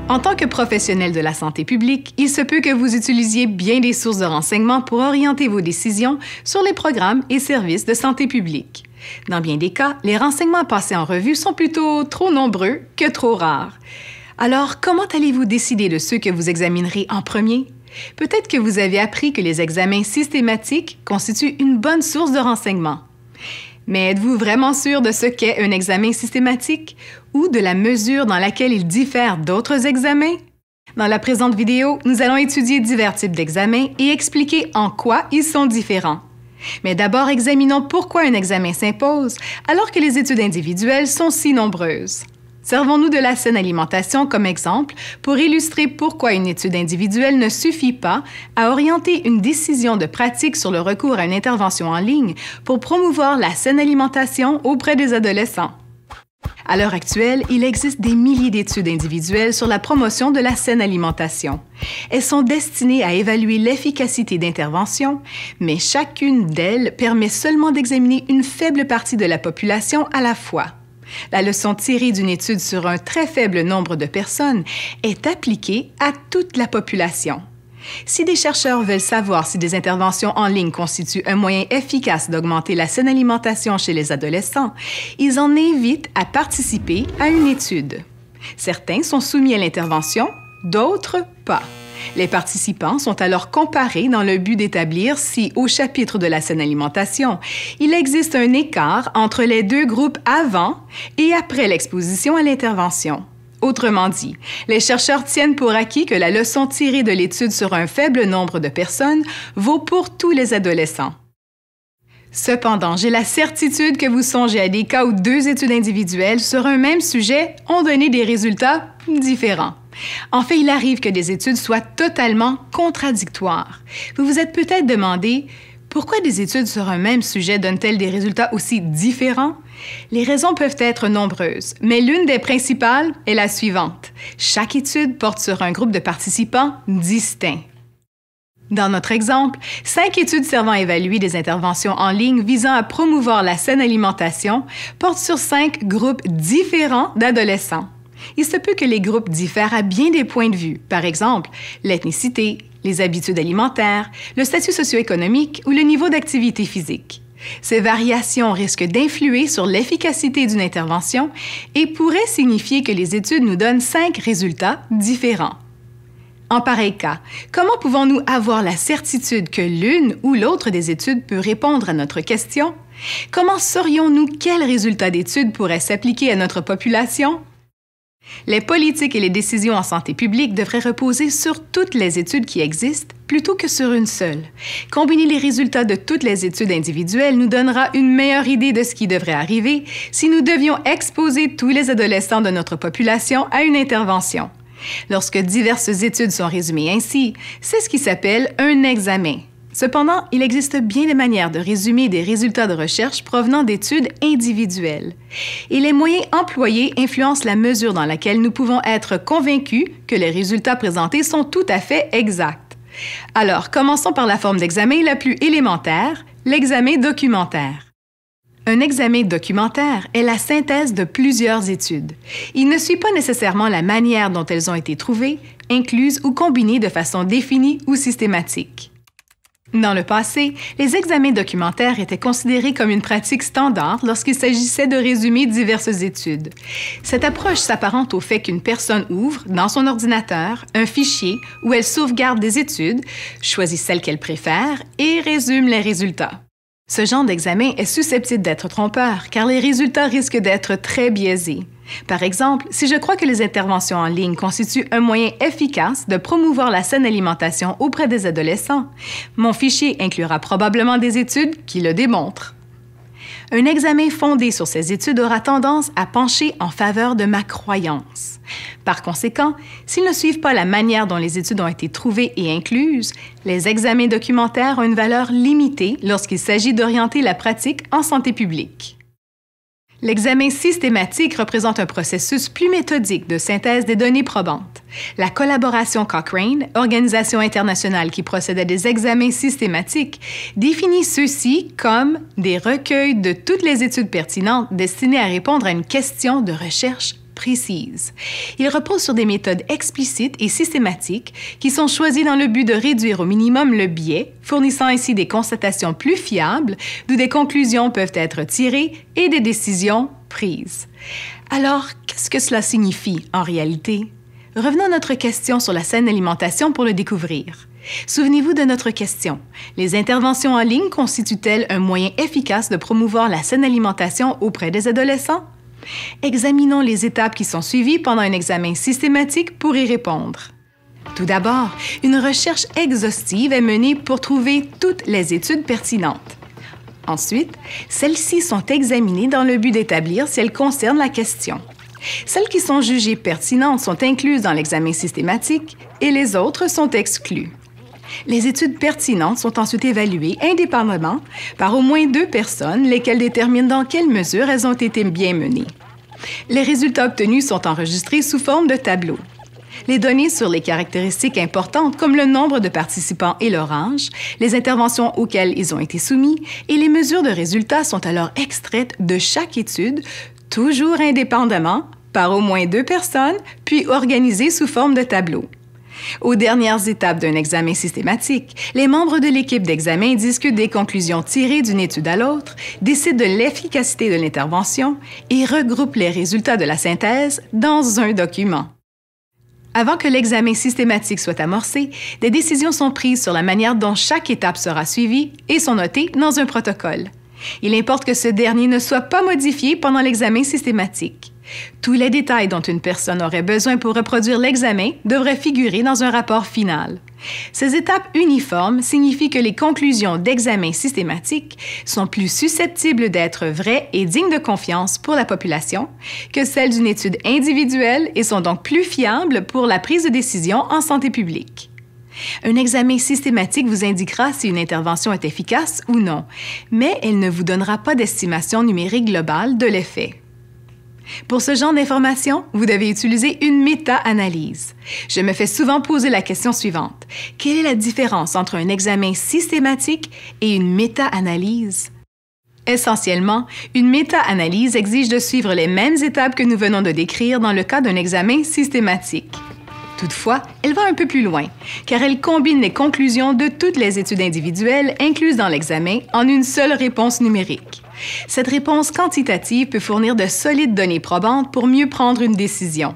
En tant que professionnel de la santé publique, il se peut que vous utilisiez bien des sources de renseignements pour orienter vos décisions sur les programmes et services de santé publique. Dans bien des cas, les renseignements passés en revue sont plutôt trop nombreux que trop rares. Alors, comment allez-vous décider de ceux que vous examinerez en premier? Peut-être que vous avez appris que les examens systématiques constituent une bonne source de renseignements. Mais êtes-vous vraiment sûr de ce qu'est un examen systématique ou de la mesure dans laquelle il diffère d'autres examens? Dans la présente vidéo, nous allons étudier divers types d'examens et expliquer en quoi ils sont différents. Mais d'abord, examinons pourquoi un examen s'impose alors que les études individuelles sont si nombreuses. Servons-nous de la saine alimentation comme exemple pour illustrer pourquoi une étude individuelle ne suffit pas à orienter une décision de pratique sur le recours à une intervention en ligne pour promouvoir la saine alimentation auprès des adolescents. À l'heure actuelle, il existe des milliers d'études individuelles sur la promotion de la saine alimentation. Elles sont destinées à évaluer l'efficacité d'intervention, mais chacune d'elles permet seulement d'examiner une faible partie de la population à la fois. La leçon tirée d'une étude sur un très faible nombre de personnes est appliquée à toute la population. Si des chercheurs veulent savoir si des interventions en ligne constituent un moyen efficace d'augmenter la saine alimentation chez les adolescents, ils en invitent à participer à une étude. Certains sont soumis à l'intervention, d'autres pas. Les participants sont alors comparés dans le but d'établir si, au chapitre de la saine alimentation, il existe un écart entre les deux groupes avant et après l'exposition à l'intervention. Autrement dit, les chercheurs tiennent pour acquis que la leçon tirée de l'étude sur un faible nombre de personnes vaut pour tous les adolescents. Cependant, j'ai la certitude que vous songez à des cas où deux études individuelles sur un même sujet ont donné des résultats différents. En fait, il arrive que des études soient totalement contradictoires. Vous vous êtes peut-être demandé pourquoi des études sur un même sujet donnent-elles des résultats aussi différents? Les raisons peuvent être nombreuses, mais l'une des principales est la suivante. Chaque étude porte sur un groupe de participants distinct. Dans notre exemple, 5 études servant à évaluer des interventions en ligne visant à promouvoir la saine alimentation portent sur 5 groupes différents d'adolescents. Il se peut que les groupes diffèrent à bien des points de vue, par exemple l'ethnicité, les habitudes alimentaires, le statut socio-économique ou le niveau d'activité physique. Ces variations risquent d'influer sur l'efficacité d'une intervention et pourraient signifier que les études nous donnent 5 résultats différents. En pareil cas, comment pouvons-nous avoir la certitude que l'une ou l'autre des études peut répondre à notre question? Comment saurions-nous quels résultats d'études pourraient s'appliquer à notre population? Les politiques et les décisions en santé publique devraient reposer sur toutes les études qui existent plutôt que sur une seule. Combiner les résultats de toutes les études individuelles nous donnera une meilleure idée de ce qui devrait arriver si nous devions exposer tous les adolescents de notre population à une intervention. Lorsque diverses études sont résumées ainsi, c'est ce qui s'appelle un examen. Cependant, il existe bien des manières de résumer des résultats de recherche provenant d'études individuelles. Et les moyens employés influencent la mesure dans laquelle nous pouvons être convaincus que les résultats présentés sont tout à fait exacts. Alors, commençons par la forme d'examen la plus élémentaire, l'examen documentaire. Un examen documentaire est la synthèse de plusieurs études. Il ne suit pas nécessairement la manière dont elles ont été trouvées, incluses ou combinées de façon définie ou systématique. Dans le passé, les examens documentaires étaient considérés comme une pratique standard lorsqu'il s'agissait de résumer diverses études. Cette approche s'apparente au fait qu'une personne ouvre, dans son ordinateur, un fichier où elle sauvegarde des études, choisit celle qu'elle préfère et résume les résultats. Ce genre d'examen est susceptible d'être trompeur car les résultats risquent d'être très biaisés. Par exemple, si je crois que les interventions en ligne constituent un moyen efficace de promouvoir la saine alimentation auprès des adolescents, mon fichier inclura probablement des études qui le démontrent. Un examen fondé sur ces études aura tendance à pencher en faveur de ma croyance. Par conséquent, s'ils ne suivent pas la manière dont les études ont été trouvées et incluses, les examens documentaires ont une valeur limitée lorsqu'il s'agit d'orienter la pratique en santé publique. L'examen systématique représente un processus plus méthodique de synthèse des données probantes. La collaboration Cochrane, organisation internationale qui procède à des examens systématiques, définit ceux-ci comme des recueils de toutes les études pertinentes destinées à répondre à une question de recherche précises. Il repose sur des méthodes explicites et systématiques qui sont choisies dans le but de réduire au minimum le biais, fournissant ainsi des constatations plus fiables, d'où des conclusions peuvent être tirées et des décisions prises. Alors, qu'est-ce que cela signifie en réalité? Revenons à notre question sur la saine alimentation pour le découvrir. Souvenez-vous de notre question. Les interventions en ligne constituent-elles un moyen efficace de promouvoir la saine alimentation auprès des adolescents? Examinons les étapes qui sont suivies pendant un examen systématique pour y répondre. Tout d'abord, une recherche exhaustive est menée pour trouver toutes les études pertinentes. Ensuite, celles-ci sont examinées dans le but d'établir si elles concernent la question. Celles qui sont jugées pertinentes sont incluses dans l'examen systématique et les autres sont exclues. Les études pertinentes sont ensuite évaluées indépendamment par au moins 2 personnes, lesquelles déterminent dans quelle mesure elles ont été bien menées. Les résultats obtenus sont enregistrés sous forme de tableau. Les données sur les caractéristiques importantes comme le nombre de participants et leur âge, les interventions auxquelles ils ont été soumis et les mesures de résultats sont alors extraites de chaque étude, toujours indépendamment, par au moins 2 personnes, puis organisées sous forme de tableau. Aux dernières étapes d'un examen systématique, les membres de l'équipe d'examen discutent des conclusions tirées d'une étude à l'autre, décident de l'efficacité de l'intervention et regroupent les résultats de la synthèse dans un document. Avant que l'examen systématique soit amorcé, des décisions sont prises sur la manière dont chaque étape sera suivie et sont notées dans un protocole. Il importe que ce dernier ne soit pas modifié pendant l'examen systématique. Tous les détails dont une personne aurait besoin pour reproduire l'examen devraient figurer dans un rapport final. Ces étapes uniformes signifient que les conclusions d'examen systématique sont plus susceptibles d'être vraies et dignes de confiance pour la population que celles d'une étude individuelle et sont donc plus fiables pour la prise de décision en santé publique. Un examen systématique vous indiquera si une intervention est efficace ou non, mais elle ne vous donnera pas d'estimation numérique globale de l'effet. Pour ce genre d'informations, vous devez utiliser une méta-analyse. Je me fais souvent poser la question suivante. Quelle est la différence entre un examen systématique et une méta-analyse? Essentiellement, une méta-analyse exige de suivre les mêmes étapes que nous venons de décrire dans le cas d'un examen systématique. Toutefois, elle va un peu plus loin, car elle combine les conclusions de toutes les études individuelles incluses dans l'examen en une seule réponse numérique. Cette réponse quantitative peut fournir de solides données probantes pour mieux prendre une décision.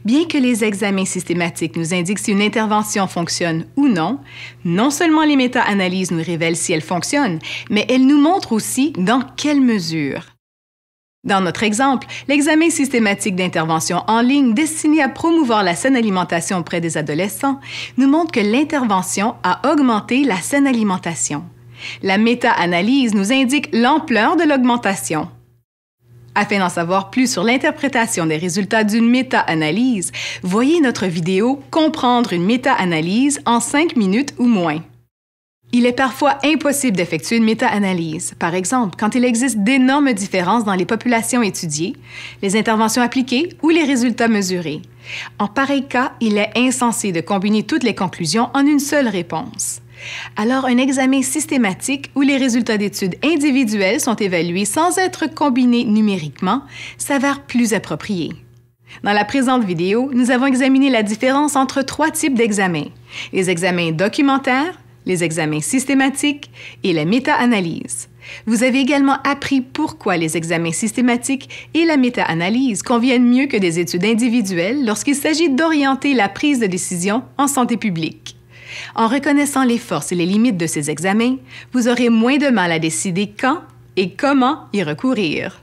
Bien que les examens systématiques nous indiquent si une intervention fonctionne ou non, non seulement les méta-analyses nous révèlent si elles fonctionnent, mais elles nous montrent aussi dans quelle mesure. Dans notre exemple, l'examen systématique d'intervention en ligne destiné à promouvoir la saine alimentation auprès des adolescents nous montre que l'intervention a augmenté la saine alimentation. La méta-analyse nous indique l'ampleur de l'augmentation. Afin d'en savoir plus sur l'interprétation des résultats d'une méta-analyse, voyez notre vidéo « Comprendre une méta-analyse en 5 minutes ou moins ». Il est parfois impossible d'effectuer une méta-analyse. Par exemple, quand il existe d'énormes différences dans les populations étudiées, les interventions appliquées ou les résultats mesurés. En pareil cas, il est insensé de combiner toutes les conclusions en une seule réponse. Alors, un examen systématique où les résultats d'études individuelles sont évalués sans être combinés numériquement s'avère plus approprié. Dans la présente vidéo, nous avons examiné la différence entre 3 types d'examens: les examens documentaires, les examens systématiques et la méta-analyse. Vous avez également appris pourquoi les examens systématiques et la méta-analyse conviennent mieux que des études individuelles lorsqu'il s'agit d'orienter la prise de décision en santé publique. En reconnaissant les forces et les limites de ces examens, vous aurez moins de mal à décider quand et comment y recourir.